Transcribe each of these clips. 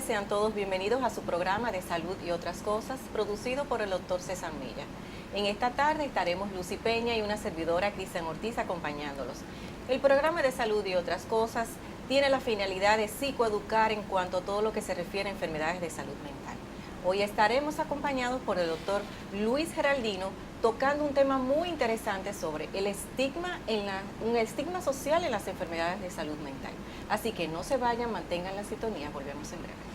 Sean todos bienvenidos a su programa de salud y otras cosas, producido por el Dr. César Milla. En esta tarde estaremos Lucy Peña y una servidora, Cristian Ortiz, acompañándolos. El programa de salud y otras cosas tiene la finalidad de psicoeducar en cuanto a todo lo que se refiere a enfermedades de salud mental. Hoy estaremos acompañados por el doctor Luis Geraldino, tocando un tema muy interesante sobre el estigma social en las enfermedades de salud mental. Así que no se vayan, mantengan la sintonía, volvemos en breve.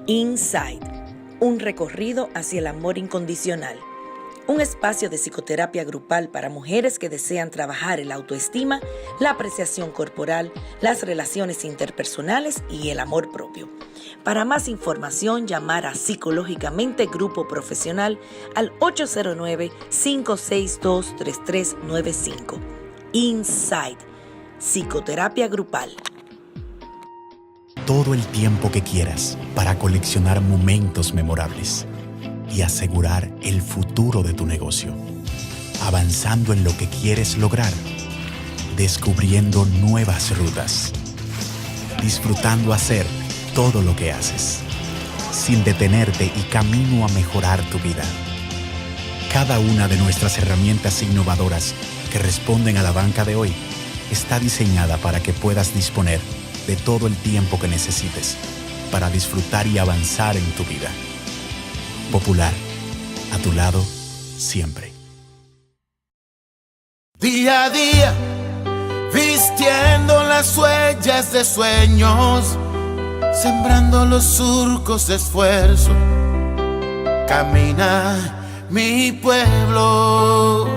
Inside, un recorrido hacia el amor incondicional. Un espacio de psicoterapia grupal para mujeres que desean trabajar el autoestima, la apreciación corporal, las relaciones interpersonales y el amor propio. Para más información, llamar a Psicológicamente Grupo Profesional al 809-562-3395. Inside, psicoterapia grupal. Todo el tiempo que quieras para coleccionar momentos memorables y asegurar el futuro de tu negocio, avanzando en lo que quieres lograr, descubriendo nuevas rutas, disfrutando hacer todo lo que haces, sin detenerte y camino a mejorar tu vida. Cada una de nuestras herramientas innovadoras que responden a la banca de hoy está diseñada para que puedas disponer de todo el tiempo que necesites para disfrutar y avanzar en tu vida. Popular, a tu lado, siempre. Día a día, vistiendo las huellas de sueños, sembrando los surcos de esfuerzo, camina mi pueblo,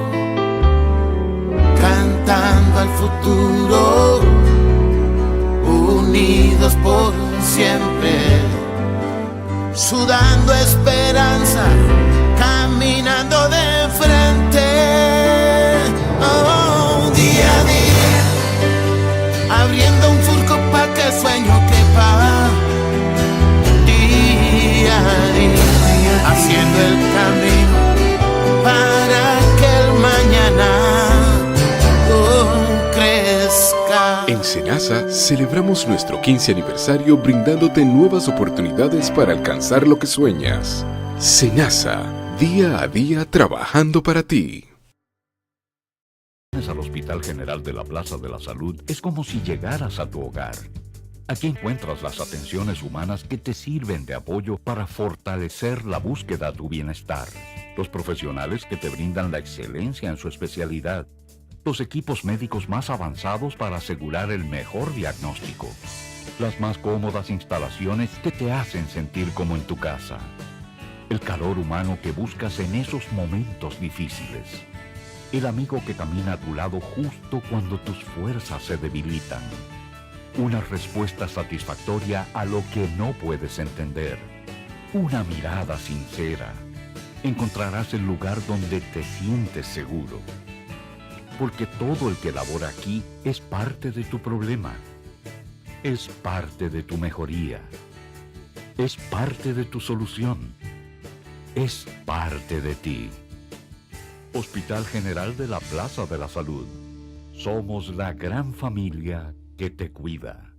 cantando al futuro, unidos por siempre, sudando esperanza, caminando de frente. Oh, día a día, abriendo un surco pa' que el sueño quepa. Día a día, haciendo el camino para que el mañana crezca. En Senasa celebramos nuestro 15 aniversario brindándote nuevas oportunidades para alcanzar lo que sueñas. Senasa, día a día trabajando para ti. Al Hospital General de la Plaza de la Salud es como si llegaras a tu hogar. Aquí encuentras las atenciones humanas que te sirven de apoyo para fortalecer la búsqueda a tu bienestar. Los profesionales que te brindan la excelencia en su especialidad. Los equipos médicos más avanzados para asegurar el mejor diagnóstico. Las más cómodas instalaciones que te hacen sentir como en tu casa. El calor humano que buscas en esos momentos difíciles. El amigo que camina a tu lado justo cuando tus fuerzas se debilitan. Una respuesta satisfactoria a lo que no puedes entender. Una mirada sincera. Encontrarás el lugar donde te sientes seguro. Porque todo el que labora aquí es parte de tu problema. Es parte de tu mejoría. Es parte de tu solución. Es parte de ti. Hospital General de la Plaza de la Salud. Somos la gran familia que te cuida.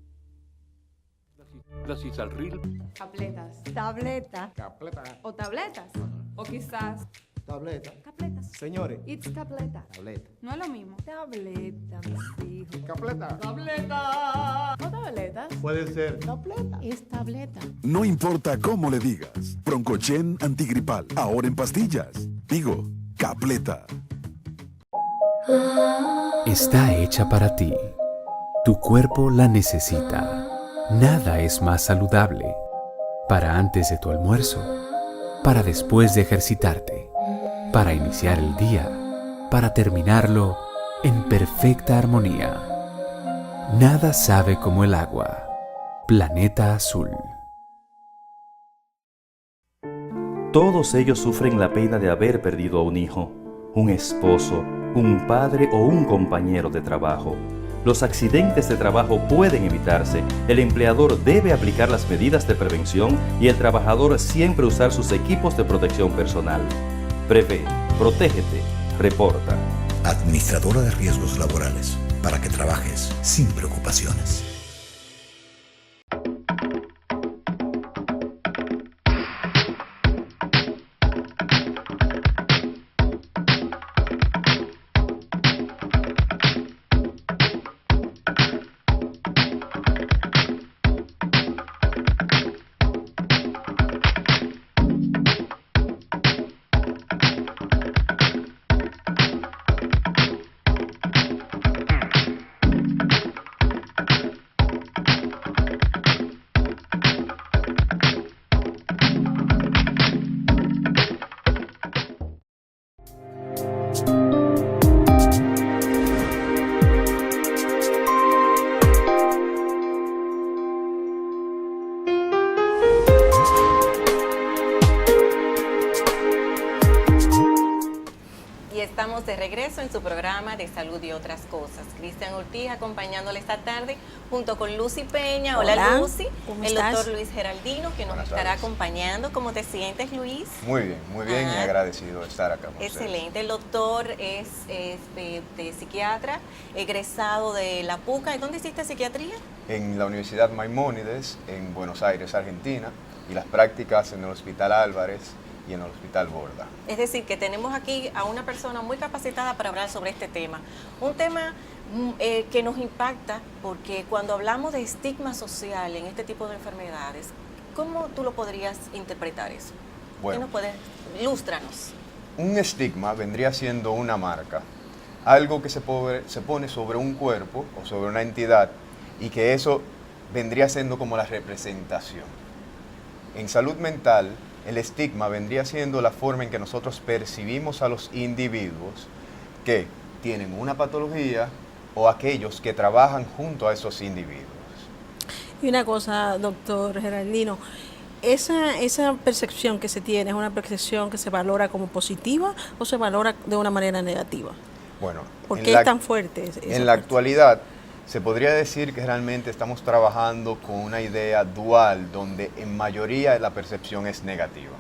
La Cisalril. Capletas. Tableta. Capleta. O tabletas. O quizás Tableta. capletas. Señores. It's tableta. Tableta. No es lo mismo. Tableta, mis hijos. Capleta. Tableta. O tableta. Puede ser. Es tableta. No importa cómo le digas. Broncochen antigripal, ahora en pastillas. Digo, Capleta. Está hecha para ti. Tu cuerpo la necesita. Nada es más saludable. Para antes de tu almuerzo. Para después de ejercitarte. Para iniciar el día. Para terminarlo en perfecta armonía. Nada sabe como el agua. Planeta Azul. Todos ellos sufren la pena de haber perdido a un hijo, un esposo, un padre o un compañero de trabajo. Los accidentes de trabajo pueden evitarse, el empleador debe aplicar las medidas de prevención y el trabajador siempre usar sus equipos de protección personal. Prevé, protégete, reporta. Administradora de Riesgos Laborales, para que trabajes sin preocupaciones. Estamos de regreso en su programa de salud y otras cosas. Cristian Ortiz acompañándole esta tarde junto con Lucy Peña. Hola Lucy. El doctor Luis Geraldino que nos estará acompañando. ¿Cómo te sientes, Luis? Muy bien y agradecido de estar acá con excelente. ustedes. El doctor es de psiquiatra, egresado de la PUCA. ¿Y dónde hiciste psiquiatría? En la Universidad Maimónides, en Buenos Aires, Argentina, y las prácticas en el Hospital Álvarez y en el Hospital Borda. Es decir, que tenemos aquí a una persona muy capacitada para hablar sobre este tema. Un tema que nos impacta porque cuando hablamos de estigma social en este tipo de enfermedades, ¿cómo tú lo podrías interpretar eso? Bueno, ¿Qué nos puedes? Ilústranos. Un estigma vendría siendo una marca, algo que se pone sobre un cuerpo o sobre una entidad y que eso vendría siendo como la representación. En salud mental, el estigma vendría siendo la forma en que nosotros percibimos a los individuos que tienen una patología o aquellos que trabajan junto a esos individuos. Y una cosa, doctor Geraldino, esa percepción que se tiene, ¿es una percepción que se valora como positiva o se valora de una manera negativa? Bueno, ¿por qué es tan fuerte? En la actualidad, se podría decir que realmente estamos trabajando con una idea dual donde en mayoría la percepción es negativa.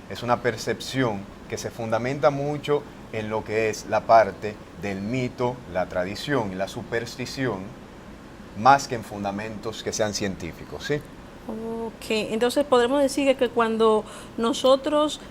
Es una percepción que se fundamenta mucho en lo que es la parte del mito, la tradición y la superstición, más que en fundamentos que sean científicos, ¿sí? Ok, entonces podremos decir que cuando nosotros,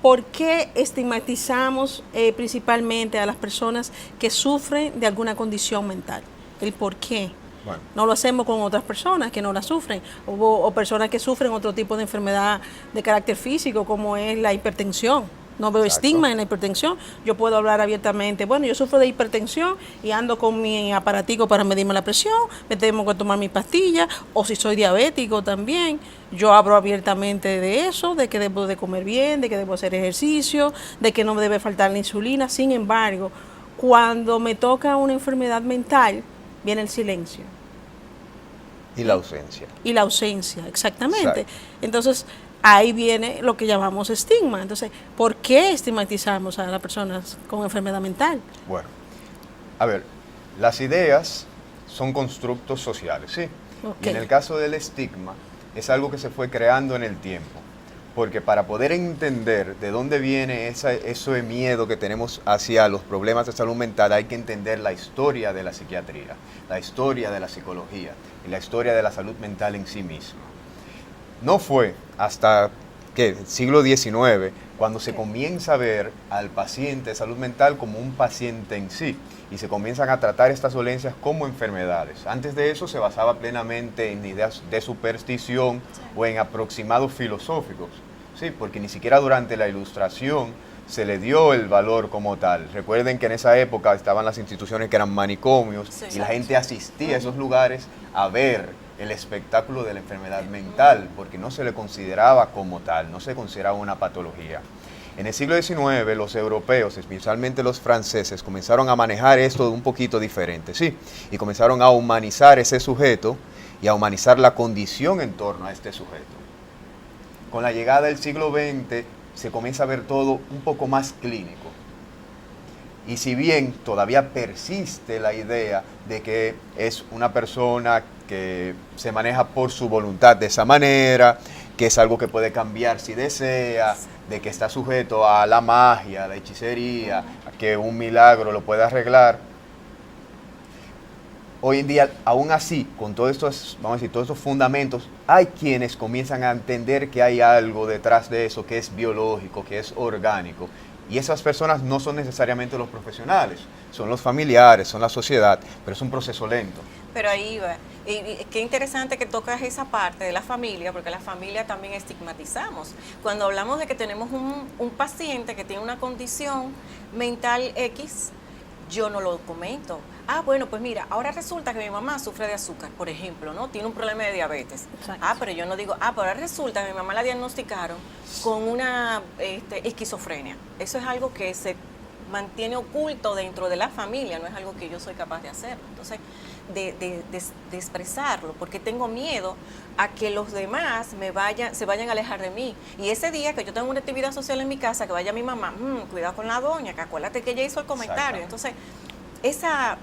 ¿por qué estigmatizamos principalmente a las personas que sufren de alguna condición mental? El por qué. Bueno. No lo hacemos con otras personas que no la sufren, o personas que sufren otro tipo de enfermedad de carácter físico, como es la hipertensión. No veo estigma en la hipertensión. Yo puedo hablar abiertamente, bueno, yo sufro de hipertensión y ando con mi aparatico para medirme la presión, me tengo que tomar mi pastilla, o si soy diabético también, yo hablo abiertamente de eso, de que debo de comer bien, de que debo hacer ejercicio, de que no me debe faltar la insulina. Sin embargo, cuando me toca una enfermedad mental, viene el silencio. Y la ausencia. Y la ausencia, exactamente. Exacto. Entonces, ahí viene lo que llamamos estigma. Entonces, ¿por qué estigmatizamos a las personas con enfermedad mental? Bueno, a ver, las ideas son constructos sociales, ¿sí? Okay. Y en el caso del estigma, es algo que se fue creando en el tiempo. Porque para poder entender de dónde viene ese miedo que tenemos hacia los problemas de salud mental, hay que entender la historia de la psiquiatría, la historia de la psicología y la historia de la salud mental en sí misma. No fue hasta el siglo XIX cuando se comienza a ver al paciente de salud mental como un paciente en sí y se comienzan a tratar estas dolencias como enfermedades. Antes de eso se basaba plenamente en ideas de superstición o en aproximados filosóficos, ¿sí? Porque ni siquiera durante la Ilustración se le dio el valor como tal. Recuerden que en esa época estaban las instituciones que eran manicomios y la gente asistía a esos lugares a ver el espectáculo de la enfermedad mental, porque no se le consideraba como tal, no se consideraba una patología. En el siglo XIX, los europeos, especialmente los franceses, comenzaron a manejar esto un poquito diferente, ¿sí? Y comenzaron a humanizar ese sujeto y a humanizar la condición en torno a este sujeto. Con la llegada del siglo XX, se comienza a ver todo un poco más clínico. Y si bien todavía persiste la idea de que es una persona que se maneja por su voluntad de esa manera, que es algo que puede cambiar si desea, de que está sujeto a la magia, a la hechicería, a que un milagro lo puede arreglar. Hoy en día, aún así, con todos estos, vamos a decir, todos estos fundamentos, hay quienes comienzan a entender que hay algo detrás de eso que es biológico, que es orgánico. Y esas personas no son necesariamente los profesionales, son los familiares, son la sociedad, pero es un proceso lento. Pero ahí va. Y qué interesante que tocas esa parte de la familia, porque la familia también estigmatizamos. Cuando hablamos de que tenemos un paciente que tiene una condición mental X, yo no lo comento. Ah, bueno, pues mira, ahora resulta que mi mamá sufre de azúcar, por ejemplo, ¿no? Tiene un problema de diabetes. Exacto. Ah, pero yo no digo, pero ahora resulta que mi mamá la diagnosticaron con una esquizofrenia. Eso es algo que se mantiene oculto dentro de la familia, no es algo que yo soy capaz de hacer. Entonces, de expresarlo, porque tengo miedo a que los demás se vayan a alejar de mí. Y ese día que yo tengo una actividad social en mi casa, que vaya mi mamá, cuidado con la doña, que acuérdate que ella hizo el comentario. Entonces, esa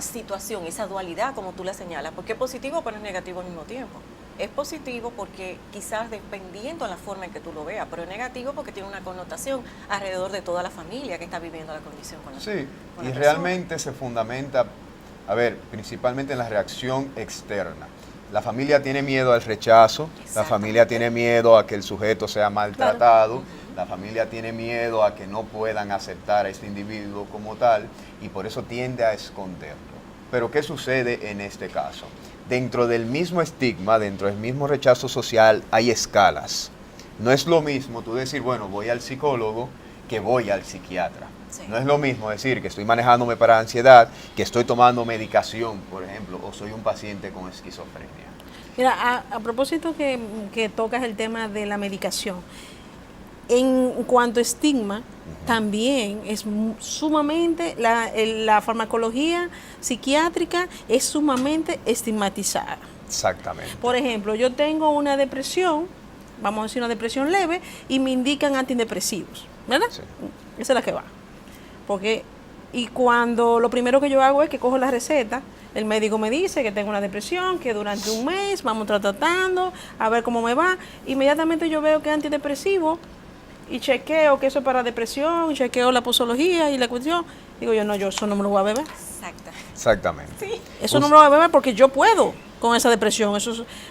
situación, esa dualidad, como tú la señalas, porque es positivo pero es negativo al mismo tiempo. Es positivo porque quizás dependiendo de la forma en que tú lo veas, pero es negativo porque tiene una connotación alrededor de toda la familia que está viviendo la condición con la persona. Sí, y realmente se fundamenta, principalmente en la reacción externa. La familia tiene miedo al rechazo, la familia tiene miedo a que el sujeto sea maltratado, la familia tiene miedo a que no puedan aceptar a este individuo como tal y por eso tiende a esconderlo. Pero ¿qué sucede en este caso? Dentro del mismo estigma, dentro del mismo rechazo social, hay escalas. No es lo mismo tú decir, bueno, voy al psicólogo que voy al psiquiatra. Sí. No es lo mismo decir que estoy manejándome para ansiedad, que estoy tomando medicación, por ejemplo, o soy un paciente con esquizofrenia. Mira, a propósito que tocas el tema de la medicación, en cuanto a estigma, también es sumamente, la farmacología psiquiátrica es sumamente estigmatizada. Exactamente. Por ejemplo, yo tengo una depresión, vamos a decir una depresión leve, y me indican antidepresivos, ¿verdad? Sí. Esa es la que va. Y cuando lo primero que yo hago es que cojo la receta, el médico me dice que tengo una depresión, que durante un mes vamos tratando, a ver cómo me va, inmediatamente yo veo que es antidepresivo, y chequeo que eso es para depresión, chequeo la posología y la cuestión. Digo yo eso no me lo voy a beber. Exactamente. Sí. Eso no me lo voy a beber porque yo puedo con esa depresión.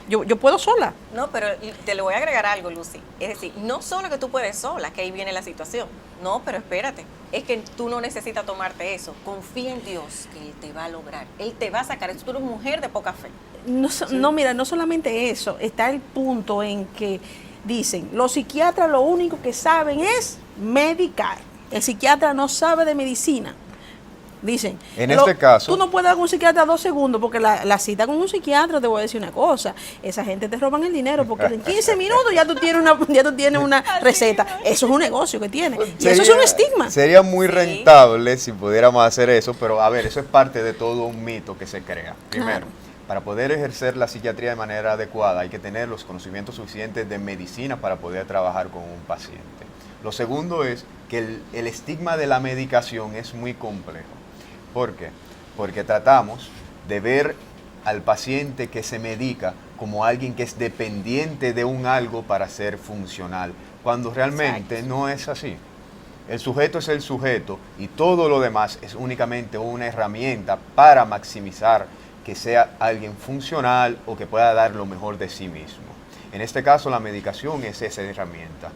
Yo puedo sola. No, pero te le voy a agregar algo, Lucy. Es decir, no solo que tú puedes sola, que ahí viene la situación. No, pero espérate. Es que tú no necesitas tomarte eso. Confía en Dios que Él te va a lograr. Él te va a sacar. Tú eres mujer de poca fe. No, mira, no solamente eso. Está el punto en que dicen, los psiquiatras lo único que saben es medicar. El psiquiatra no sabe de medicina. Dicen, en este caso, tú no puedes dar con un psiquiatra 2 segundos, porque la cita con un psiquiatra, te voy a decir una cosa, esa gente te roban el dinero, porque en 15 minutos ya tú tienes una receta. Eso es un negocio que tiene. Y eso es un estigma. Sería muy rentable si pudiéramos hacer eso, pero eso es parte de todo un mito que se crea. Primero, para poder ejercer la psiquiatría de manera adecuada hay que tener los conocimientos suficientes de medicina para poder trabajar con un paciente. Lo segundo es que el estigma de la medicación es muy complejo. ¿Por qué? Porque tratamos de ver al paciente que se medica como alguien que es dependiente de un algo para ser funcional, cuando realmente no es así. El sujeto es el sujeto y todo lo demás es únicamente una herramienta para maximizar que sea alguien funcional o que pueda dar lo mejor de sí mismo. En este caso, la medicación es esa herramienta.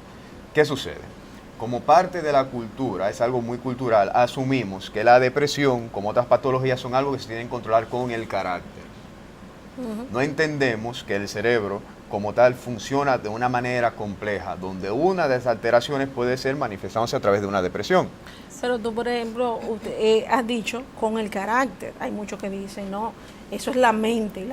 ¿Qué sucede? como parte de la cultura, es algo muy cultural, asumimos que la depresión, como otras patologías, son algo que se tienen que controlar con el carácter. No entendemos que el cerebro como tal funciona de una manera compleja, donde una de las alteraciones puede ser manifestándose a través de una depresión. Pero tú, por ejemplo, has dicho con el carácter. Hay muchos que dicen, no, eso es la mente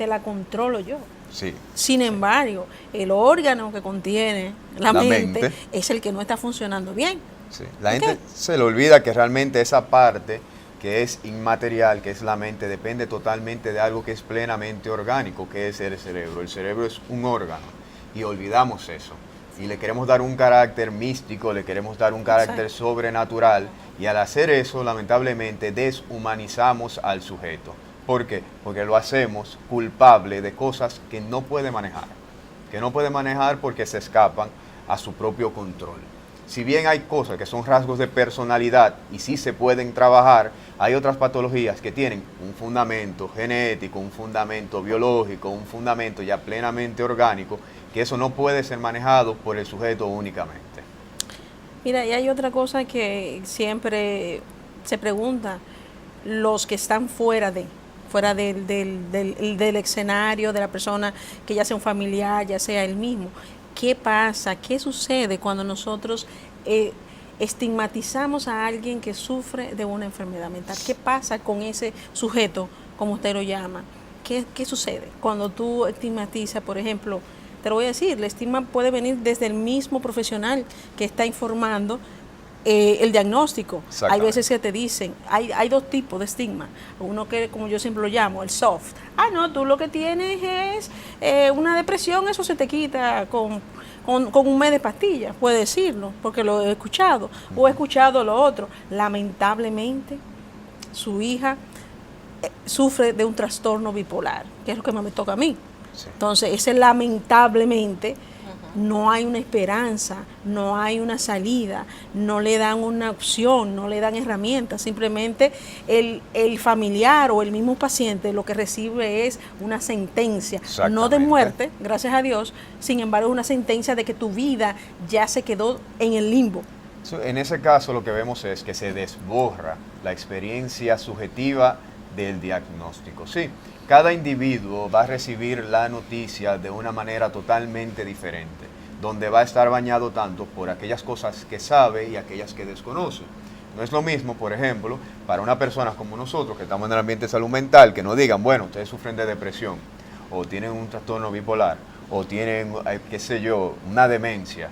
la controlo yo. Sí. Sin embargo, el órgano que contiene la mente es el que no está funcionando bien. Sí. La gente se le olvida que realmente esa parte que es inmaterial, que es la mente, depende totalmente de algo que es plenamente orgánico, que es el cerebro. El cerebro es un órgano y olvidamos eso. Y le queremos dar un carácter místico, le queremos dar un carácter sobrenatural, y al hacer eso, lamentablemente, deshumanizamos al sujeto. ¿Por qué? Porque lo hacemos culpable de cosas que no puede manejar porque se escapan a su propio control. Si bien hay cosas que son rasgos de personalidad y sí se pueden trabajar, hay otras patologías que tienen un fundamento genético, un fundamento biológico, un fundamento ya plenamente orgánico, que eso no puede ser manejado por el sujeto únicamente. Mira, y hay otra cosa que siempre se pregunta, los que están fuera del escenario, de la persona, que ya sea un familiar, ya sea él mismo, ¿qué pasa? ¿Qué sucede cuando nosotros estigmatizamos a alguien que sufre de una enfermedad mental? ¿Qué pasa con ese sujeto, como usted lo llama? ¿Qué sucede cuando tú estigmatizas, por ejemplo? Te lo voy a decir, el estigma puede venir desde el mismo profesional que está informando el diagnóstico. Hay veces que te dicen, hay dos tipos de estigma. Uno que, como yo siempre lo llamo, el soft. No, tú lo que tienes es una depresión, eso se te quita con un mes de pastillas, puede decirlo, porque lo he escuchado. O he escuchado lo otro. Lamentablemente, su hija sufre de un trastorno bipolar, que es lo que me toca a mí. Sí. Entonces, ese lamentablemente no hay una esperanza, no hay una salida, no le dan una opción, no le dan herramientas, simplemente el familiar o el mismo paciente lo que recibe es una sentencia, no de muerte, gracias a Dios, sin embargo una sentencia de que tu vida ya se quedó en el limbo. En ese caso lo que vemos es que se desborra la experiencia subjetiva del diagnóstico. Sí, cada individuo va a recibir la noticia de una manera totalmente diferente, donde va a estar bañado tanto por aquellas cosas que sabe y aquellas que desconoce. No es lo mismo, por ejemplo, para una persona como nosotros, que estamos en el ambiente de salud mental, que nos digan, bueno, ustedes sufren de depresión, o tienen un trastorno bipolar, o tienen, qué sé yo, una demencia.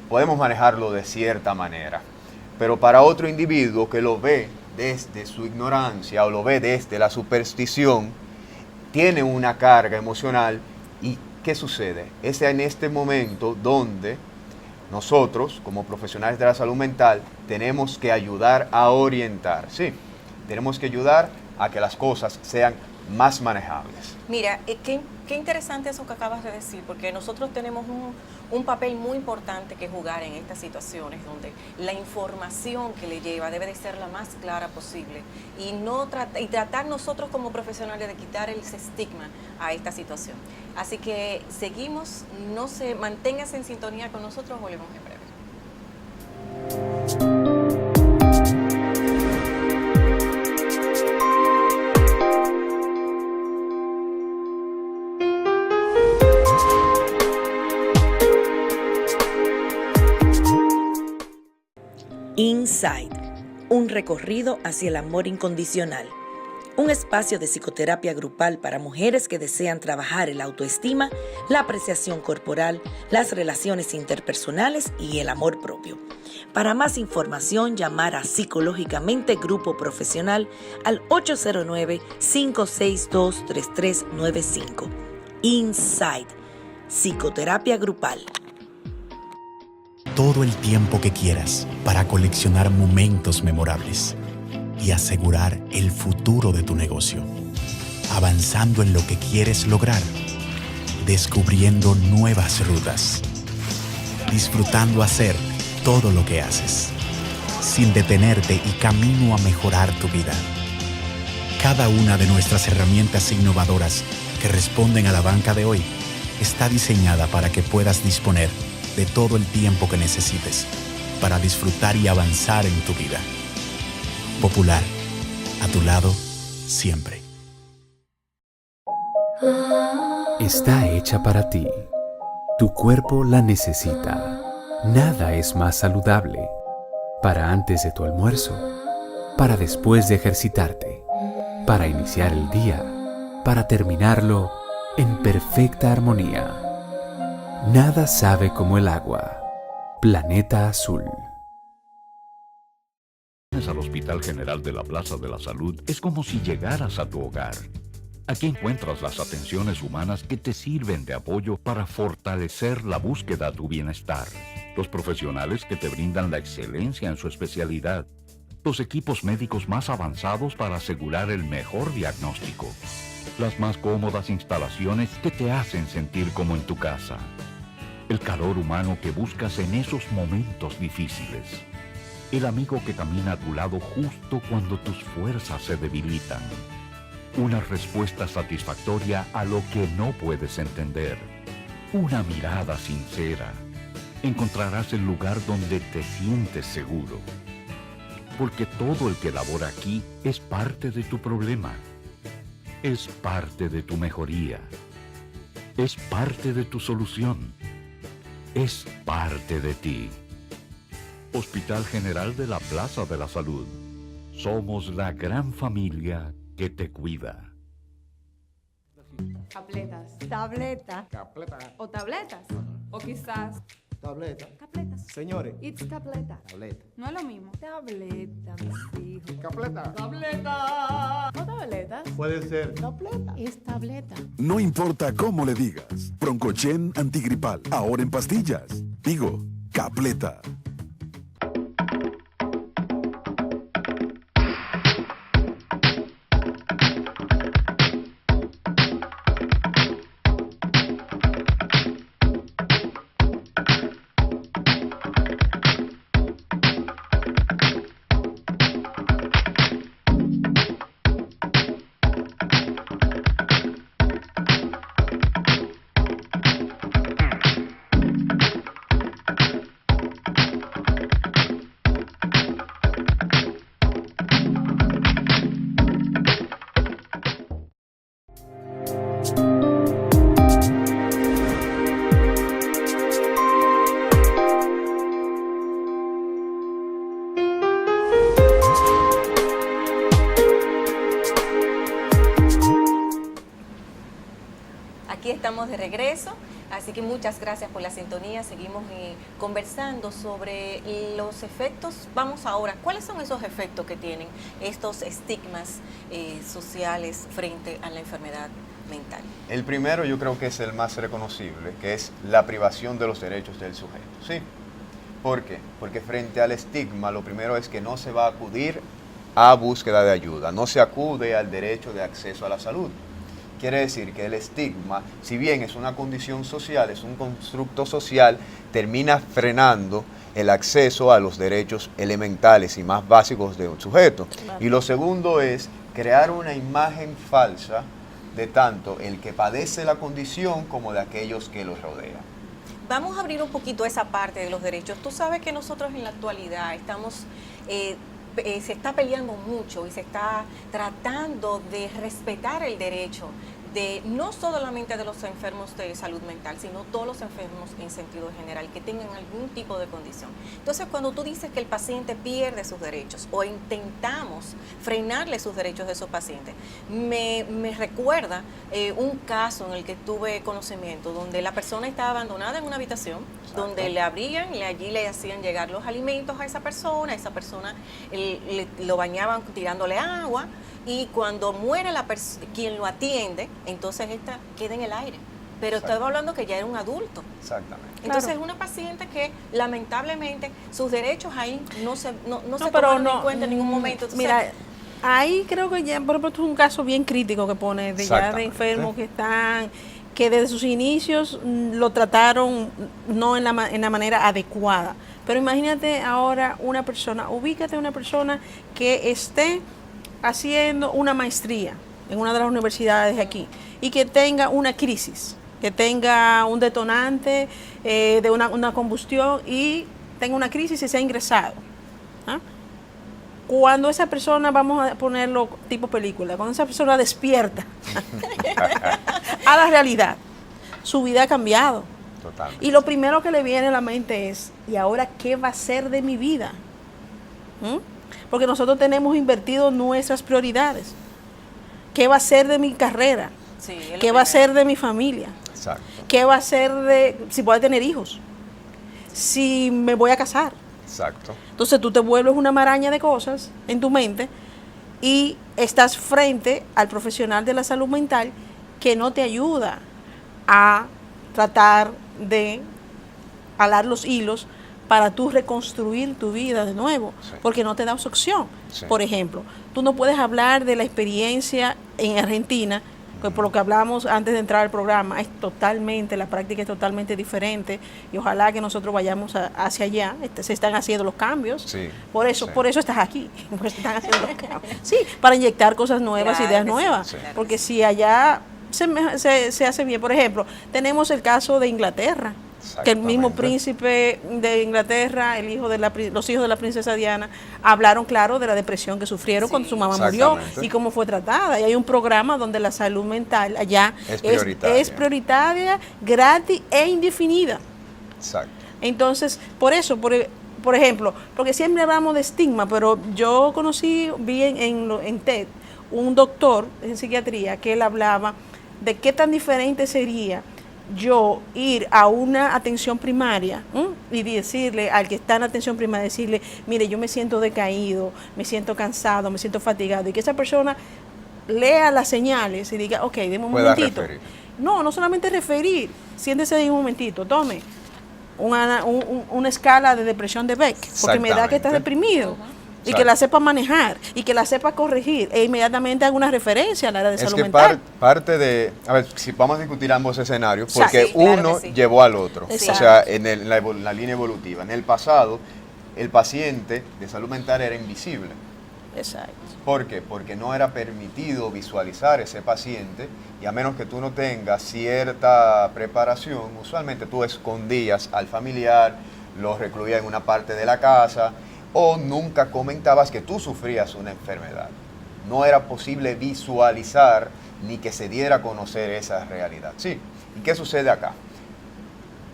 Podemos manejarlo de cierta manera. Pero para otro individuo que lo ve desde su ignorancia o lo ve desde la superstición, tiene una carga emocional. ¿Y qué sucede? Es en este momento donde nosotros, como profesionales de la salud mental, tenemos que ayudar a orientar, sí, tenemos que ayudar a que las cosas sean más manejables. Mira, qué interesante eso que acabas de decir, porque nosotros tenemos un papel muy importante que jugar en estas situaciones, donde la información que le lleva debe de ser la más clara posible y tratar nosotros como profesionales de quitar ese estigma a esta situación. Así que seguimos, manténgase en sintonía con nosotros, volvemos en breve. Inside, un recorrido hacia el amor incondicional. Un espacio de psicoterapia grupal para mujeres que desean trabajar el autoestima, la apreciación corporal, las relaciones interpersonales y el amor propio. Para más información, llamar a Psicológicamente Grupo Profesional al 809-562-3395. Inside, psicoterapia grupal. Todo el tiempo que quieras para coleccionar momentos memorables y asegurar el futuro de tu negocio. Avanzando en lo que quieres lograr, descubriendo nuevas rutas, disfrutando hacer todo lo que haces, sin detenerte y camino a mejorar tu vida. Cada una de nuestras herramientas innovadoras que responden a la banca de hoy, está diseñada para que puedas disponer de todo el tiempo que necesites para disfrutar y avanzar en tu vida. Popular, a tu lado, siempre. Está hecha para ti. Tu cuerpo la necesita. Nada es más saludable. Para antes de tu almuerzo, para después de ejercitarte, para iniciar el día, para terminarlo en perfecta armonía. Nada sabe como el agua. Planeta Azul. Al Hospital General de la Plaza de la Salud es como si llegaras a tu hogar. Aquí encuentras las atenciones humanas que te sirven de apoyo para fortalecer la búsqueda a tu bienestar. Los profesionales que te brindan la excelencia en su especialidad. Los equipos médicos más avanzados para asegurar el mejor diagnóstico. Las más cómodas instalaciones que te hacen sentir como en tu casa. El calor humano que buscas en esos momentos difíciles. El amigo que camina a tu lado justo cuando tus fuerzas se debilitan. Una respuesta satisfactoria a lo que no puedes entender. Una mirada sincera. Encontrarás el lugar donde te sientes seguro. Porque todo el que labora aquí es parte de tu problema. Es parte de tu mejoría. Es parte de tu solución. Es parte de ti. Hospital General de la Plaza de la Salud. Somos la gran familia que te cuida. Capletas. Tableta. O tabletas. O quizás. Tableta. Capletas. Señores. It's tableta. Tableta. No es lo mismo. Tableta, mis hijos. Capleta. Tableta. O tabletas. Puede ser. Tableta. Es tableta. No importa cómo le digas. Broncochen antigripal. Ahora en pastillas. Digo, Capleta. Aquí estamos de regreso, así que muchas gracias por la sintonía. Seguimos conversando sobre los efectos. Vamos ahora, ¿cuáles son esos efectos que tienen estos estigmas sociales frente a la enfermedad mental? El primero yo creo que es el más reconocible, que es la privación de los derechos del sujeto. ¿Sí? ¿Por qué? Porque frente al estigma, lo primero es que no se va a acudir a búsqueda de ayuda, no se acude al derecho de acceso a la salud. Quiere decir que el estigma, si bien es una condición social, es un constructo social, termina frenando el acceso a los derechos elementales y más básicos de un sujeto. Claro. Y lo segundo es crear una imagen falsa de tanto el que padece la condición como de aquellos que los rodean. Vamos a abrir un poquito esa parte de los derechos. Tú sabes que nosotros en la actualidad estamos... se está peleando mucho y se está tratando de respetar el derecho de no solamente de los enfermos de salud mental, sino todos los enfermos en sentido general que tengan algún tipo de condición. Entonces, cuando tú dices que el paciente pierde sus derechos o intentamos frenarle sus derechos de esos pacientes, me recuerda un caso en el que tuve conocimiento donde la persona estaba abandonada en una habitación. Exacto. Donde le abrían y allí le hacían llegar los alimentos a esa persona lo bañaban tirándole agua, y cuando muere quien lo atiende, entonces esta queda en el aire. Pero estaba hablando que ya era un adulto. Exactamente. Entonces es una paciente que lamentablemente sus derechos ahí no se tomaron en cuenta en ningún momento. Entonces, mira, ahí creo que ya, por ejemplo, es un caso bien crítico que pone de enfermos que desde sus inicios lo trataron no en la manera adecuada. Pero imagínate ahora ubícate una persona que esté haciendo una maestría en una de las universidades de aquí y que tenga una crisis, que tenga un detonante de una combustión y tenga una crisis y sea ingresado. ¿Ah? Cuando esa persona, vamos a ponerlo tipo película, cuando esa persona despierta a la realidad, su vida ha cambiado. Totalmente. Y lo primero que le viene a la mente es, ¿y ahora qué va a ser de mi vida? Porque nosotros tenemos invertido nuestras prioridades. ¿Qué va a ser de mi carrera? Sí, ¿Qué va a ser de mi familia? Exacto. ¿Qué va a ser de si voy a tener hijos? Si me voy a casar. Exacto. Entonces tú te vuelves una maraña de cosas en tu mente y estás frente al profesional de la salud mental que no te ayuda a tratar de alar los hilos para tú reconstruir tu vida de nuevo, porque no te da opción. Sí. Por ejemplo, tú no puedes hablar de la experiencia en Argentina, que por lo que hablamos antes de entrar al programa, es totalmente, la práctica es totalmente diferente y ojalá que nosotros vayamos hacia allá. Se están haciendo los cambios. Sí, por eso estás aquí, porque se están haciendo los cambios. Sí, para inyectar cosas nuevas, Claro ideas que sí, nuevas, claro que porque si allá se hace bien. Por ejemplo, tenemos el caso de Inglaterra, que el mismo príncipe de Inglaterra, los hijos de la princesa Diana, hablaron, claro, de la depresión que sufrieron cuando su mamá murió y cómo fue tratada. Y hay un programa donde la salud mental allá es prioritaria, gratis e indefinida. Exacto. Entonces, por eso, por ejemplo, porque siempre hablamos de estigma, pero yo vi en TED un doctor en psiquiatría que él hablaba de qué tan diferente sería yo ir a una atención primaria y decirle al que está en atención primaria, decirle, mire, yo me siento decaído, me siento cansado, me siento fatigado, y que esa persona lea las señales y diga, ok, deme un momentito. Referir. No solamente referir, siéntese ahí un momentito, tome una escala de depresión de Beck, porque me da que estás deprimido. Y que la sepa manejar y que la sepa corregir e inmediatamente haga una referencia a la área de salud mental. Parte de, a ver, si vamos a discutir ambos escenarios, porque uno llevó al otro, o sea, en la línea evolutiva. En el pasado, el paciente de salud mental era invisible. Exacto. ¿Por qué? Porque no era permitido visualizar ese paciente y a menos que tú no tengas cierta preparación, usualmente tú escondías al familiar, lo recluías en una parte de la casa, o nunca comentabas que tú sufrías una enfermedad. No era posible visualizar ni que se diera a conocer esa realidad. Sí. ¿Y qué sucede acá?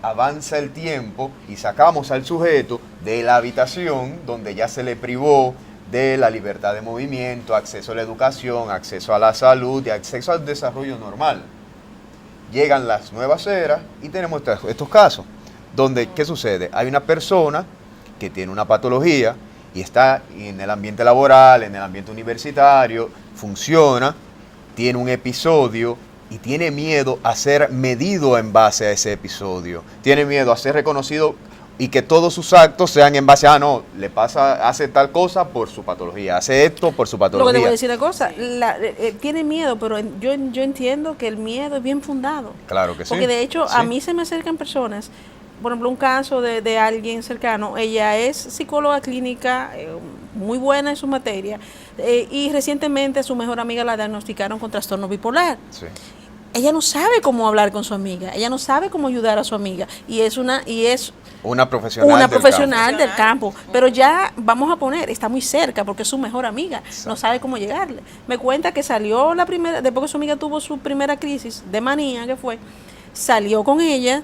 Avanza el tiempo y sacamos al sujeto de la habitación donde ya se le privó de la libertad de movimiento, acceso a la educación, acceso a la salud y acceso al desarrollo normal. Llegan las nuevas eras y tenemos estos casos donde, ¿qué sucede? Hay una persona que tiene una patología y está en el ambiente laboral, en el ambiente universitario, funciona, tiene un episodio y tiene miedo a ser medido en base a ese episodio. Tiene miedo a ser reconocido y que todos sus actos sean en base a, no, le pasa, hace tal cosa por su patología, hace esto por su patología. Lo que te voy a decir una cosa, tiene miedo, pero yo entiendo que el miedo es bien fundado. Claro que sí. Porque de hecho a mí se me acercan personas, por ejemplo, un caso de alguien cercano, ella es psicóloga clínica, muy buena en su materia, y recientemente a su mejor amiga la diagnosticaron con trastorno bipolar. Sí. Ella no sabe cómo hablar con su amiga, ella no sabe cómo ayudar a su amiga, y es una profesional del campo, pero ya vamos a poner, está muy cerca porque es su mejor amiga, no sabe cómo llegarle. Me cuenta que salió después que su amiga tuvo su primera crisis de manía, salió con ella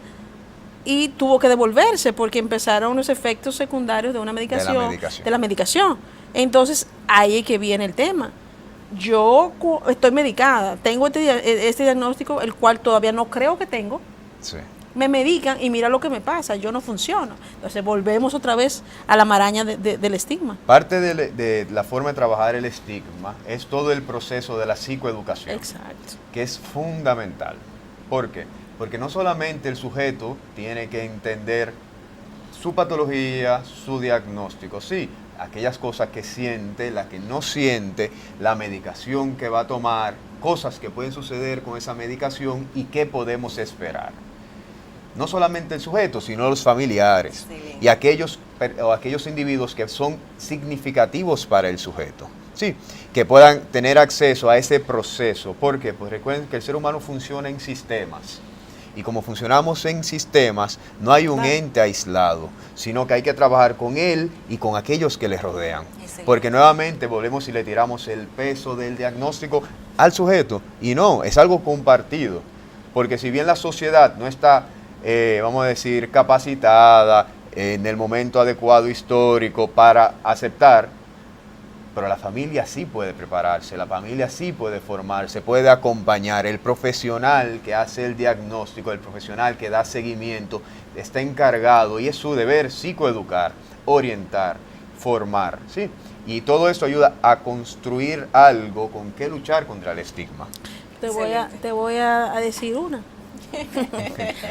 y tuvo que devolverse porque empezaron los efectos secundarios de una medicación, de la medicación. Entonces, ahí es que viene el tema. Yo estoy medicada, tengo este diagnóstico, el cual todavía no creo que tengo. Sí. Me medican y mira lo que me pasa, yo no funciono. Entonces, volvemos otra vez a la maraña del estigma. Parte de la forma de trabajar el estigma es todo el proceso de la psicoeducación. Exacto. Que es fundamental. ¿Por qué? Porque no solamente el sujeto tiene que entender su patología, su diagnóstico, sí, aquellas cosas que siente, las que no siente, la medicación que va a tomar, cosas que pueden suceder con esa medicación y qué podemos esperar. No solamente el sujeto, sino los familiares y aquellos individuos que son significativos para el sujeto. Sí, que puedan tener acceso a ese proceso. ¿Por qué? Pues recuerden que el ser humano funciona en sistemas. Y como funcionamos en sistemas, no hay un ente aislado, sino que hay que trabajar con él y con aquellos que le rodean. Porque nuevamente volvemos y le tiramos el peso del diagnóstico al sujeto. Y no, es algo compartido. Porque si bien la sociedad no está, vamos a decir, capacitada en el momento adecuado histórico para aceptar, pero la familia sí puede prepararse, la familia sí puede formarse, puede acompañar. El profesional que hace el diagnóstico, el profesional que da seguimiento, está encargado y es su deber psicoeducar, orientar, formar, ¿sí? Y todo esto ayuda a construir algo con que luchar contra el estigma. Te voy a decir una.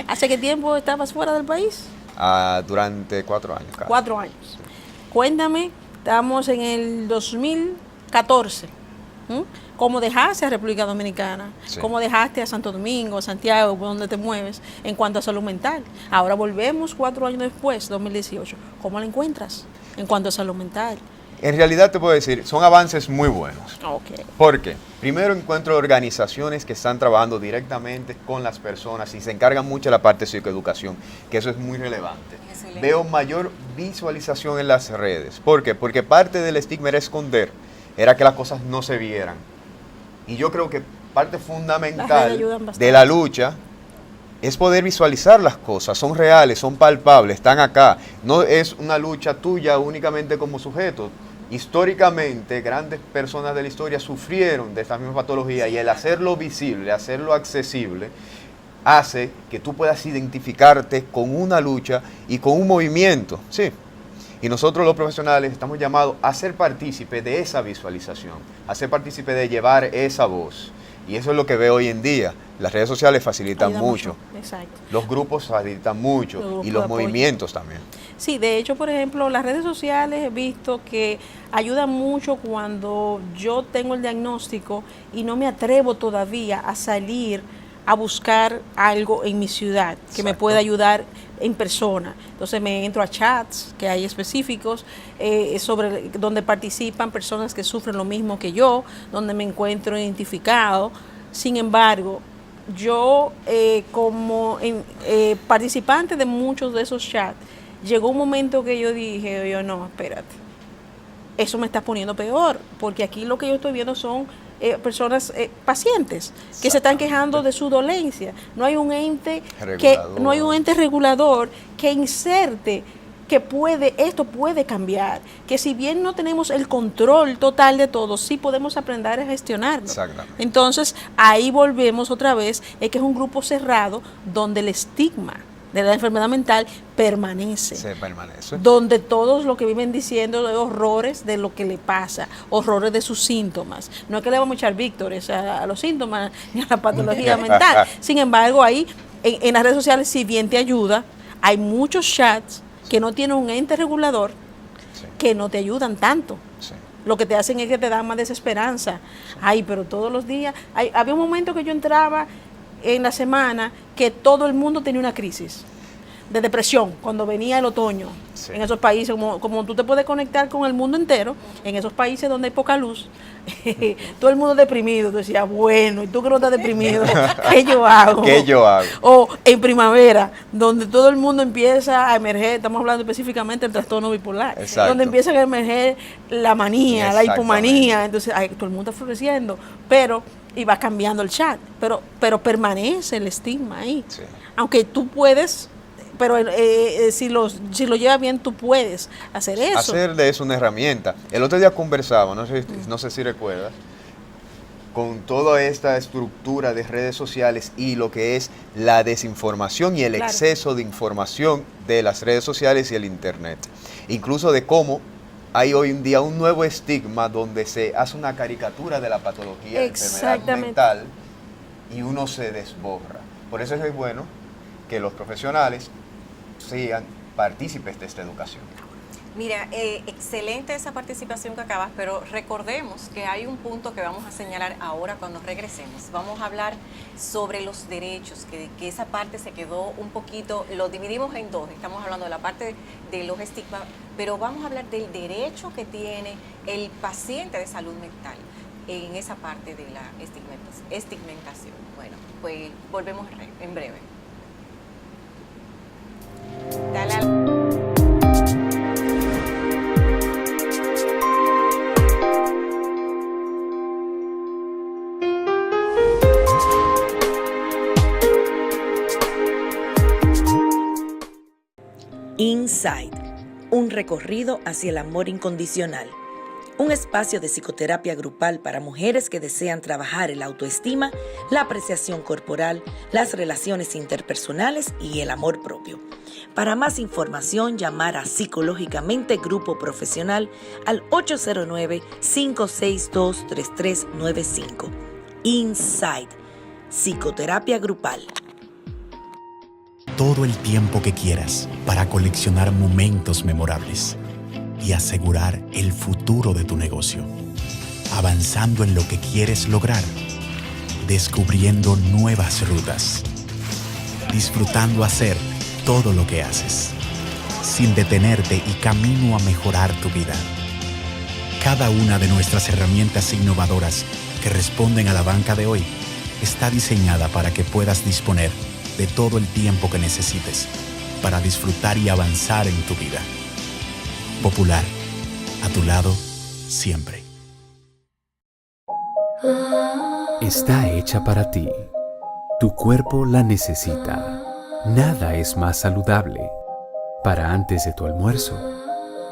¿Hace qué tiempo estabas fuera del país? Durante 4 años. 4 años. Cuéntame, estamos en el 2014. ¿Cómo dejaste a República Dominicana? Sí. ¿Cómo dejaste a Santo Domingo, a Santiago, por donde te mueves, en cuanto a salud mental? Ahora volvemos 4 años después, 2018. ¿Cómo la encuentras en cuanto a salud mental? En realidad te puedo decir, son avances muy buenos. Okay. ¿Por qué? Primero encuentro organizaciones que están trabajando directamente con las personas y se encargan mucho de la parte de psicoeducación, que eso es muy relevante. Excelente. Veo mayor visualización en las redes. ¿Por qué? Porque parte del estigma era esconder, era que las cosas no se vieran. Y yo creo que parte fundamental de la lucha es poder visualizar las cosas, son reales, son palpables, están acá. No es una lucha tuya únicamente como sujeto. Históricamente, grandes personas de la historia sufrieron de esta misma patología y el hacerlo visible, hacerlo accesible, hace que tú puedas identificarte con una lucha y con un movimiento, ¿sí? Y nosotros los profesionales estamos llamados a ser partícipe de esa visualización, a ser partícipe de llevar esa voz. Y eso es lo que veo hoy en día. Las redes sociales facilitan mucho. Exacto. Los grupos facilitan mucho y los movimientos también. Sí, de hecho, por ejemplo, las redes sociales he visto que ayudan mucho cuando yo tengo el diagnóstico y no me atrevo todavía a salir a buscar algo en mi ciudad que me pueda ayudar en persona. Entonces me entro a chats que hay específicos sobre donde participan personas que sufren lo mismo que yo, donde me encuentro identificado. Sin embargo, yo como participante de muchos de esos chats, llegó un momento que yo dije, no, espérate, eso me está poniendo peor, porque aquí lo que yo estoy viendo son personas, pacientes, que se están quejando de su dolencia. No hay un ente regulador que inserte que esto puede cambiar, que si bien no tenemos el control total de todo, sí podemos aprender a gestionarlo. Entonces, ahí volvemos otra vez, es que es un grupo cerrado donde el estigma de la enfermedad mental permanece. Se permanece. Donde todos lo que viven diciendo de horrores de lo que le pasa, horrores de sus síntomas. No es que le vamos a echar víctores a los síntomas ni a la patología mental. Sin embargo, ahí en las redes sociales, si bien te ayuda, hay muchos chats que no tienen un ente regulador que no te ayudan tanto. Lo que te hacen es que te dan más desesperanza. Ay, pero todos los días. Había un momento que yo entraba en la semana que todo el mundo tenía una crisis de depresión cuando venía el otoño. En esos países, como tú te puedes conectar con el mundo entero, en esos países donde hay poca luz, todo el mundo deprimido. Tú decías, bueno, ¿y tú que no estás deprimido? ¿Qué yo hago? ¿Qué yo hago? O en primavera, donde todo el mundo empieza a emerger, estamos hablando específicamente del trastorno bipolar, donde empiezan a emerger la manía, la hipomanía, entonces todo el mundo está floreciendo, y va cambiando el chat, pero permanece el estigma ahí. Aunque tú puedes, pero si lo llevas bien, tú puedes hacer eso. Hacer de eso una herramienta. El otro día conversaba, no sé si recuerdas, con toda esta estructura de redes sociales y lo que es la desinformación y el exceso de información de las redes sociales y el internet. Incluso de cómo hay hoy en día un nuevo estigma donde se hace una caricatura de la patología de enfermedad mental y uno se desborra. Por eso es bueno que los profesionales sean partícipes de esta educación. Mira, excelente esa participación que acabas, pero recordemos que hay un punto que vamos a señalar ahora cuando regresemos. Vamos a hablar sobre los derechos, que esa parte se quedó un poquito, lo dividimos en dos. Estamos hablando de la parte de los estigmas, pero vamos a hablar del derecho que tiene el paciente de salud mental en esa parte de la estigmentación. Bueno, pues volvemos en breve. Inside, un recorrido hacia el amor incondicional. Un espacio de psicoterapia grupal para mujeres que desean trabajar la autoestima, la apreciación corporal, las relaciones interpersonales y el amor propio. Para más información, llamar a Psicológicamente Grupo Profesional al 809-562-3395. Inside, psicoterapia grupal. Todo el tiempo que quieras para coleccionar momentos memorables y asegurar el futuro de tu negocio. Avanzando en lo que quieres lograr, descubriendo nuevas rutas, disfrutando hacer todo lo que haces, sin detenerte y camino a mejorar tu vida. Cada una de nuestras herramientas innovadoras que responden a la banca de hoy está diseñada para que puedas disponer de todo el tiempo que necesites para disfrutar y avanzar en tu vida. Popular, a tu lado, siempre. Está hecha para ti. Tu cuerpo la necesita. Nada es más saludable. Para antes de tu almuerzo,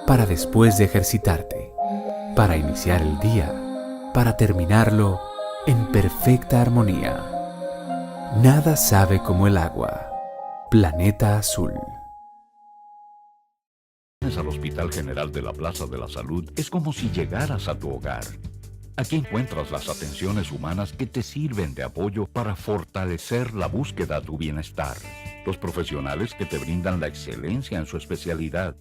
para después de ejercitarte, para iniciar el día, para terminarlo en perfecta armonía. Nada sabe como el agua. Planeta Azul. Al Hospital General de la Plaza de la Salud es como si llegaras a tu hogar. Aquí encuentras las atenciones humanas que te sirven de apoyo para fortalecer la búsqueda a tu bienestar. Los profesionales que te brindan la excelencia en su especialidad.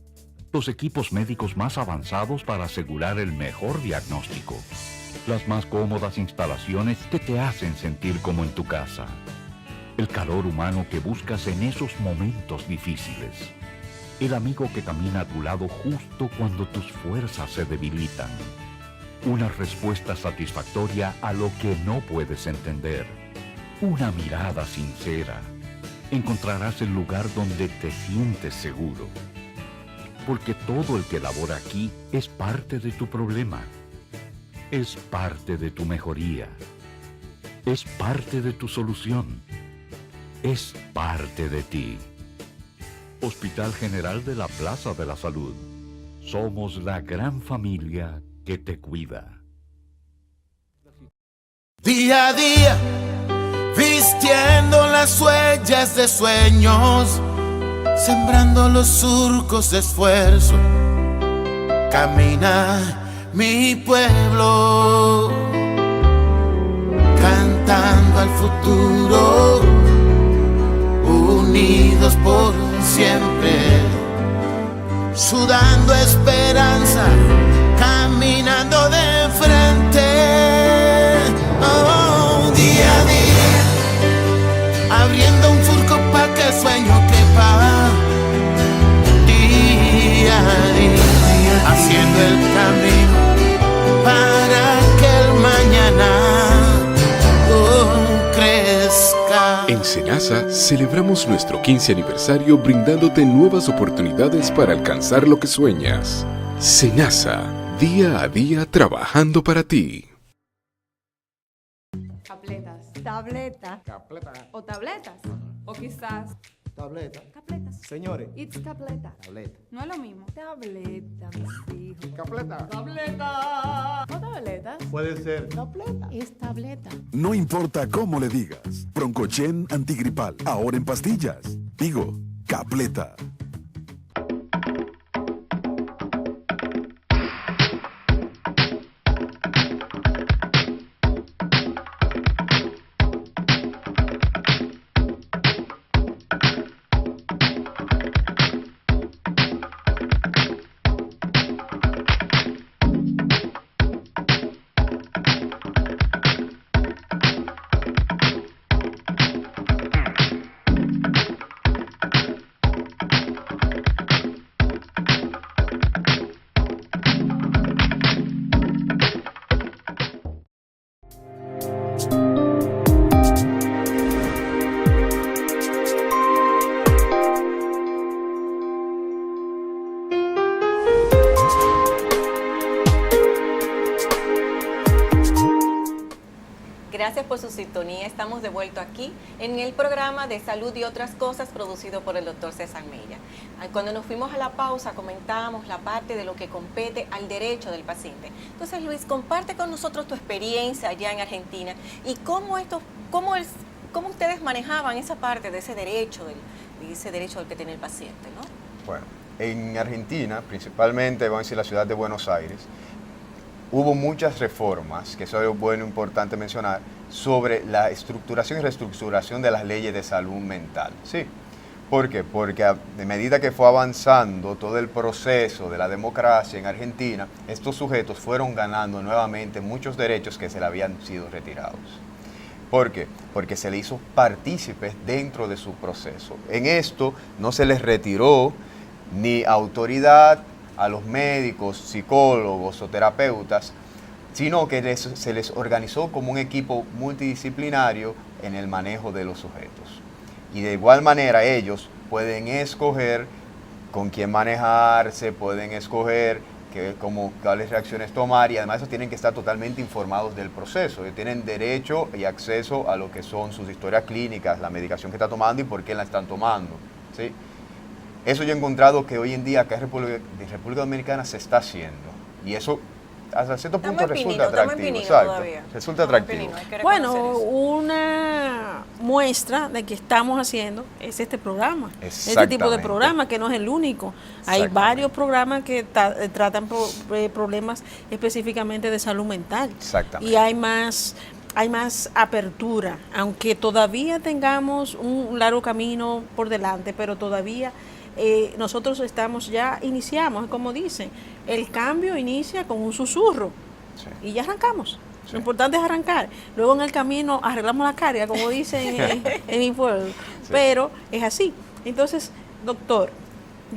Los equipos médicos más avanzados para asegurar el mejor diagnóstico. Las más cómodas instalaciones que te hacen sentir como en tu casa. El calor humano que buscas en esos momentos difíciles. El amigo que camina a tu lado justo cuando tus fuerzas se debilitan. Una respuesta satisfactoria a lo que no puedes entender. Una mirada sincera. Encontrarás el lugar donde te sientes seguro. Porque todo el que labora aquí es parte de tu problema. Es parte de tu mejoría. Es parte de tu solución. Es parte de ti. Hospital General de la Plaza de la Salud. Somos la gran familia que te cuida. Día a día, vistiendo las huellas de sueños, sembrando los surcos de esfuerzo, camina mi pueblo, cantando al futuro, unidos por siempre, sudando esperanza, caminando de frente. Oh, día a día, abriendo un surco para que el sueño quepa. Día a día, haciendo el camino para que el mañana crezca. En Senasa celebramos nuestro 15 aniversario brindándote nuevas oportunidades para alcanzar lo que sueñas. Senasa, día a día trabajando para ti. Capletas. Tableta. Capleta. O tabletas. O quizás. Tableta. Capletas. Señores. It's capleta. Tableta. No es lo mismo. Tableta, mis hijos. Capleta. Tableta. O tabletas. Puede ser. Tableta. Es tableta. No importa cómo le digas. Broncochen antigripal, ahora en pastillas. Digo, Capleta. por su sintonía. Estamos de vuelta aquí en el programa de Salud y Otras Cosas producido por el doctor César Mella. Cuando nos fuimos a la pausa comentábamos la parte de lo que compete al derecho del paciente. Entonces, Luis, comparte con nosotros tu experiencia allá en Argentina y cómo ustedes manejaban esa parte de ese derecho del que tiene el paciente, ¿no? Bueno, en Argentina, principalmente, vamos a decir la ciudad de Buenos Aires, hubo muchas reformas, que eso es bueno, importante mencionar, sobre la estructuración y reestructuración de las leyes de salud mental. ¿Sí? ¿Por qué? Porque a medida que fue avanzando todo el proceso de la democracia en Argentina, estos sujetos fueron ganando nuevamente muchos derechos que se le habían sido retirados. ¿Por qué? Porque se le hizo partícipes dentro de su proceso. En esto no se les retiró ni autoridad a los médicos, psicólogos o terapeutas, sino que se les organizó como un equipo multidisciplinario en el manejo de los sujetos. Y de igual manera ellos pueden escoger con quién manejarse, pueden escoger cuáles reacciones tomar, y además eso tienen que estar totalmente informados del proceso. Ellos tienen derecho y acceso a lo que son sus historias clínicas, la medicación que está tomando y por qué la están tomando, ¿sí? Eso yo he encontrado que hoy en día acá en República Dominicana se está haciendo, y eso hasta cierto punto resulta atractivo. Exacto, resulta atractivo. Bueno, una muestra de que estamos haciendo es este programa, este tipo de programa, que no es el único. Hay varios programas que tratan problemas específicamente de salud mental. Y hay más apertura, aunque todavía tengamos un largo camino por delante, pero todavía nosotros iniciamos, como dicen, el cambio inicia con un susurro y ya arrancamos. Lo importante es arrancar. Luego en el camino arreglamos la carga, como dicen en mi pueblo. Pero es así. Entonces, doctor,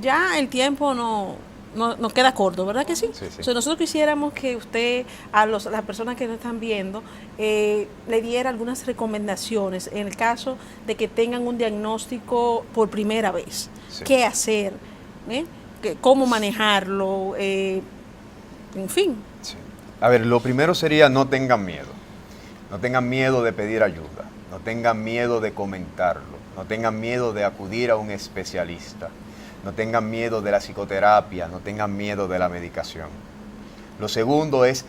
ya el tiempo nos queda corto, ¿verdad que sí? Entonces, nosotros quisiéramos que usted, a las personas que nos están viendo, le diera algunas recomendaciones en el caso de que tengan un diagnóstico por primera vez. ¿Qué hacer? ¿Cómo manejarlo? En fin. A ver, lo primero sería no tengan miedo. No tengan miedo de pedir ayuda. No tengan miedo de comentarlo. No tengan miedo de acudir a un especialista. No tengan miedo de la psicoterapia, no tengan miedo de la medicación. Lo segundo es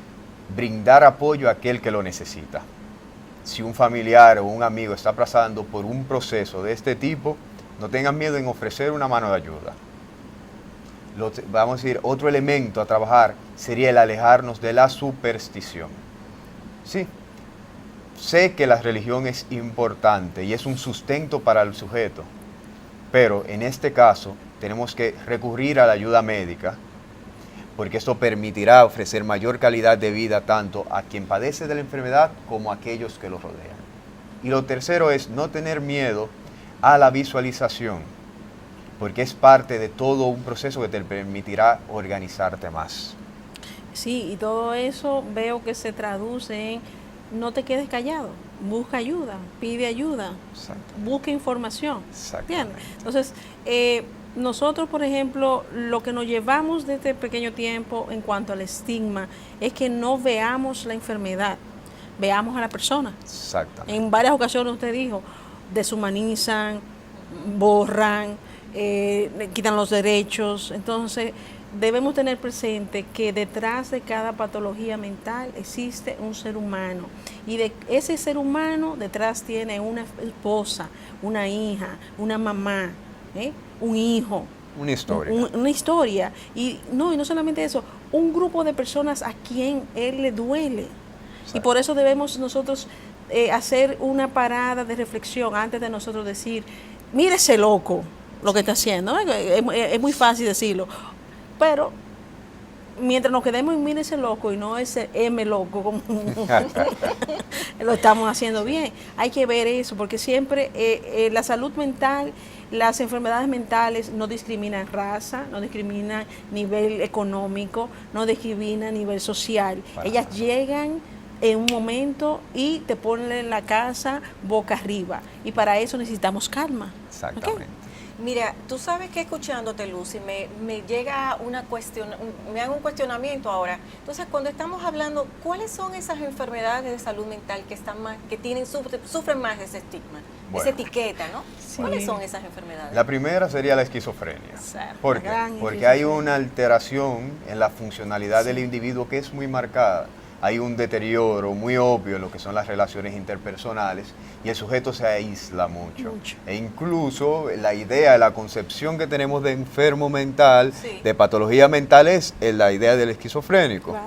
brindar apoyo a aquel que lo necesita. Si un familiar o un amigo está pasando por un proceso de este tipo, no tengan miedo en ofrecer una mano de ayuda. Vamos a decir, otro elemento a trabajar sería el alejarnos de la superstición. Sí, sé que la religión es importante y es un sustento para el sujeto, pero en este caso tenemos que recurrir a la ayuda médica, porque esto permitirá ofrecer mayor calidad de vida tanto a quien padece de la enfermedad como a aquellos que lo rodean. Y lo tercero es no tener miedo a la visualización, porque es parte de todo un proceso que te permitirá organizarte más. Sí, y todo eso veo que se traduce en no te quedes callado, busca ayuda, pide ayuda, busca información. Bien, entonces, nosotros, por ejemplo, lo que nos llevamos de este pequeño tiempo en cuanto al estigma es que no veamos la enfermedad, veamos a la persona. Exactamente. En varias ocasiones usted dijo, deshumanizan, borran, quitan los derechos. Entonces, debemos tener presente que detrás de cada patología mental existe un ser humano, y de ese ser humano detrás tiene una esposa, una hija, una mamá, un hijo. Una historia. Una historia. Y no solamente eso, un grupo de personas a quien él le duele. Exacto. Y por eso debemos nosotros hacer una parada de reflexión antes de nosotros decir, mire ese loco lo que está haciendo. Es muy fácil decirlo. Pero mientras nos quedemos en mire ese loco y no ese M loco, como lo estamos haciendo bien. Hay que ver eso, porque siempre la salud mental, las enfermedades mentales no discriminan raza, no discriminan nivel económico, no discriminan nivel social. Ellas llegan en un momento y te ponen en la casa boca arriba. Y para eso necesitamos calma. Exactamente. ¿Okay? Mira, tú sabes que escuchándote, Lucy, me llega me hago un cuestionamiento ahora. Entonces, cuando estamos hablando, ¿cuáles son esas enfermedades de salud mental que sufren más ese estigma, esa etiqueta, ¿no? Sí. ¿Cuáles son esas enfermedades? La primera sería la esquizofrenia. ¿Por qué? gran Porque hay una alteración en la funcionalidad del individuo que es muy marcada. Hay un deterioro muy obvio en lo que son las relaciones interpersonales y el sujeto se aísla mucho. E incluso la idea, la concepción que tenemos de enfermo mental, de patología mental, es la idea del esquizofrénico. Claro.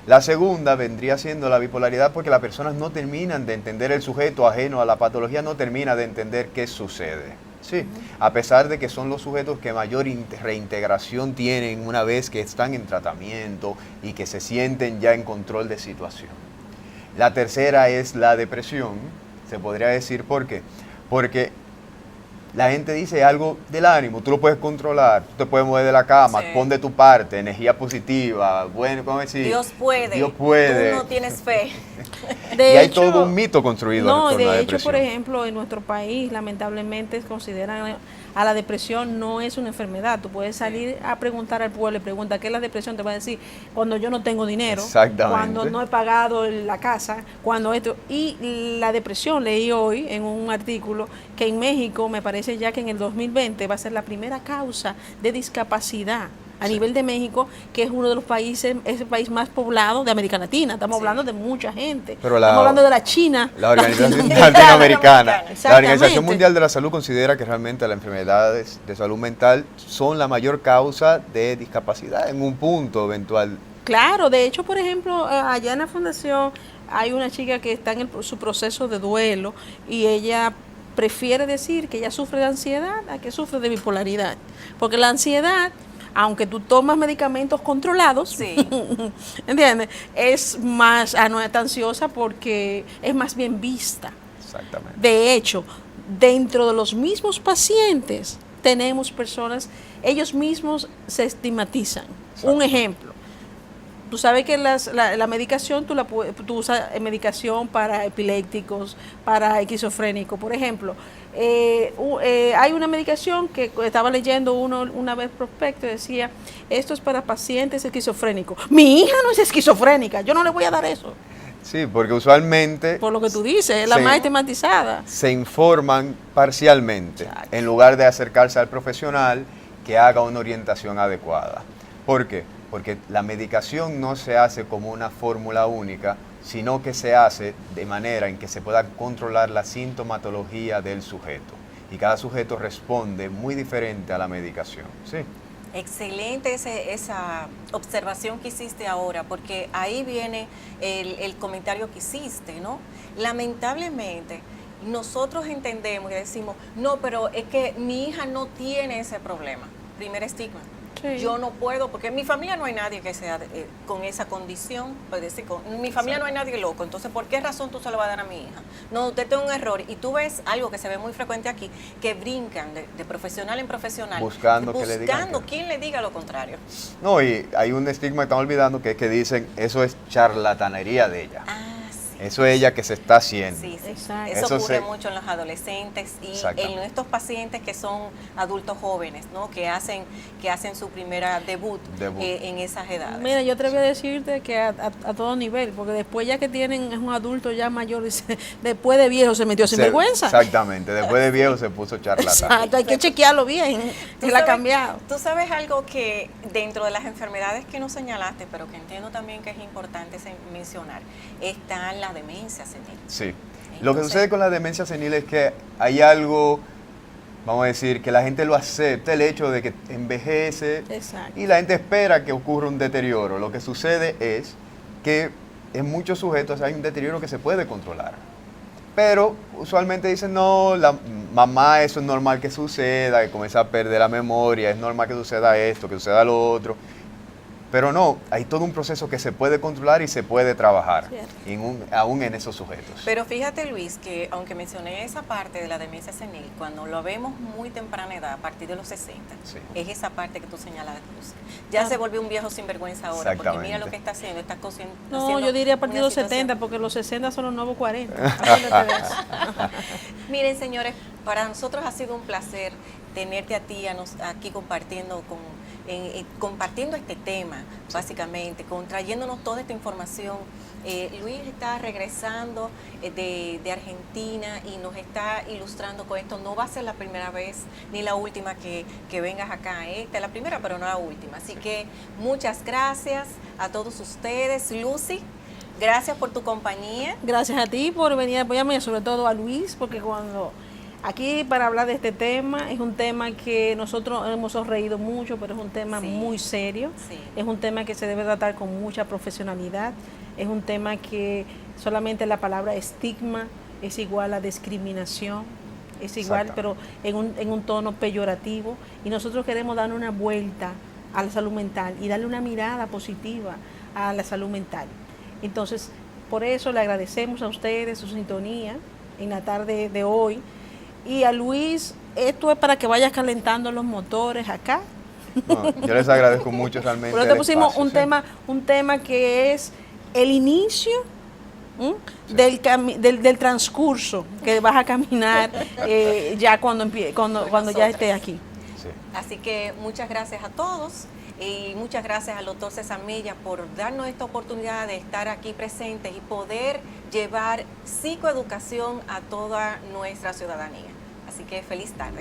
La segunda vendría siendo la bipolaridad, porque las personas no terminan de entender, el sujeto ajeno a la patología no termina de entender qué sucede. Sí, a pesar de que son los sujetos que mayor reintegración tienen una vez que están en tratamiento y que se sienten ya en control de situación. La tercera es la depresión, se podría decir, ¿por qué? Porque la gente dice algo del ánimo, tú lo puedes controlar, tú te puedes mover de la cama, pon de tu parte, energía positiva, bueno, ¿cómo decir? Dios puede. Tú no tienes fe. Y hay todo un mito construido no, con la de depresión. hecho, por ejemplo, en nuestro país, lamentablemente, consideran a la depresión no es una enfermedad. Tú puedes salir a preguntar al pueblo y pregunta ¿qué es la depresión? Te va a decir, cuando yo no tengo dinero, cuando no he pagado la casa, cuando esto. Y la depresión, leí hoy en un artículo que en México, me parece ya que en el 2020 va a ser la primera causa de discapacidad a nivel de México, que es uno de los países, es el país más poblado de América Latina. Estamos hablando de mucha gente. Pero estamos hablando de la China. La Organización Latinoamericana. La Organización Mundial de la Salud considera que realmente las enfermedades de salud mental son la mayor causa de discapacidad en un punto eventual. Claro, de hecho, por ejemplo, allá en la fundación hay una chica que está en su proceso de duelo y ella prefiere decir que ella sufre de ansiedad a que sufre de bipolaridad. Porque la ansiedad, aunque tú tomas medicamentos controlados, ¿entiendes? Es más, no es tan ansiosa porque es más bien vista. Exactamente. De hecho, dentro de los mismos pacientes tenemos personas, ellos mismos se estigmatizan. Un ejemplo. Tú sabes que la medicación, tú usas medicación para epilépticos, para esquizofrénicos. Por ejemplo, hay una medicación que estaba leyendo una vez prospecto y decía, esto es para pacientes esquizofrénicos. Mi hija no es esquizofrénica, yo no le voy a dar eso. Sí, porque usualmente... Por lo que tú dices, es la más estigmatizada. Se informan parcialmente, en lugar de acercarse al profesional que haga una orientación adecuada. ¿Por qué? Porque la medicación no se hace como una fórmula única, sino que se hace de manera en que se pueda controlar la sintomatología del sujeto. Y cada sujeto responde muy diferente a la medicación. ¿Sí? Excelente esa observación que hiciste ahora, porque ahí viene el comentario que hiciste, ¿no? Lamentablemente, nosotros entendemos y decimos, no, pero es que mi hija no tiene ese problema. Primer estigma. Sí. Yo no puedo, porque en mi familia no hay nadie que sea con esa condición. Pues decir, en mi familia no hay nadie loco, entonces ¿por qué razón tú se lo vas a dar a mi hija? No, usted tiene un error. Y tú ves algo que se ve muy frecuente aquí, que brincan de profesional en profesional, buscando quien le diga lo contrario. No, y hay un estigma que están olvidando, que es que dicen, eso es charlatanería de ella. Eso es ella que se está haciendo. Sí, sí. Eso ocurre mucho en los adolescentes y en estos pacientes que son adultos jóvenes, ¿no? Que hacen su primera debut. En esas edades. Mira, yo atrevo a decirte que a todo nivel, porque después ya que tienen, es un adulto ya mayor, después de viejo se metió sin vergüenza. Exactamente, después de viejo se puso charlatán. Exacto, hay que chequearlo bien, que la ha cambiado. Tú sabes algo que dentro de las enfermedades que nos señalaste, pero que entiendo también que es importante mencionar, está la demencia senil. Sí. Entonces, lo que sucede con la demencia senil es que hay algo, vamos a decir, que la gente lo acepta, el hecho de que envejece. Exacto. Y la gente espera que ocurra un deterioro. Lo que sucede es que en muchos sujetos hay un deterioro que se puede controlar. Pero usualmente dicen, no, la mamá, eso es normal que suceda, que comienza a perder la memoria, es normal que suceda esto, que suceda lo otro. Pero no, hay todo un proceso que se puede controlar y se puede trabajar, aún en esos sujetos. Pero fíjate, Luis, que aunque mencioné esa parte de la demencia senil, cuando lo vemos muy temprana edad, a partir de los 60, es esa parte que tú señalas, Luz. Ya se volvió un viejo sinvergüenza ahora, porque mira lo que está haciendo, está haciendo. No, yo diría a partir de los 70, porque los 60 son los nuevos 40. Miren, señores, Para nosotros ha sido un placer tenerte a ti aquí compartiendo compartiendo este tema, básicamente, trayéndonos toda esta información. Luis está regresando de Argentina y nos está ilustrando con esto. No va a ser la primera vez ni la última que vengas acá. Esta es la primera, pero no la última. Así que muchas gracias a todos ustedes. Lucy, gracias por tu compañía. Gracias a ti por venir a apoyarme y sobre todo a Luis, porque cuando aquí para hablar de este tema, es un tema que nosotros hemos reído mucho, pero es un tema muy serio, es un tema que se debe tratar con mucha profesionalidad, es un tema que solamente la palabra estigma es igual a discriminación, es igual, pero en un tono peyorativo, y nosotros queremos darle una vuelta a la salud mental y darle una mirada positiva a la salud mental. Entonces, por eso le agradecemos a ustedes su sintonía en la tarde de hoy. Y a Luis, esto es para que vayas calentando los motores acá. No, yo les agradezco mucho realmente. Pero te pusimos un tema que es el inicio del transcurso que vas a caminar ya cuando ya estés aquí. Sí. Así que muchas gracias a todos y muchas gracias al doctor César Milla por darnos esta oportunidad de estar aquí presentes y poder llevar psicoeducación a toda nuestra ciudadanía. Así que feliz tarde.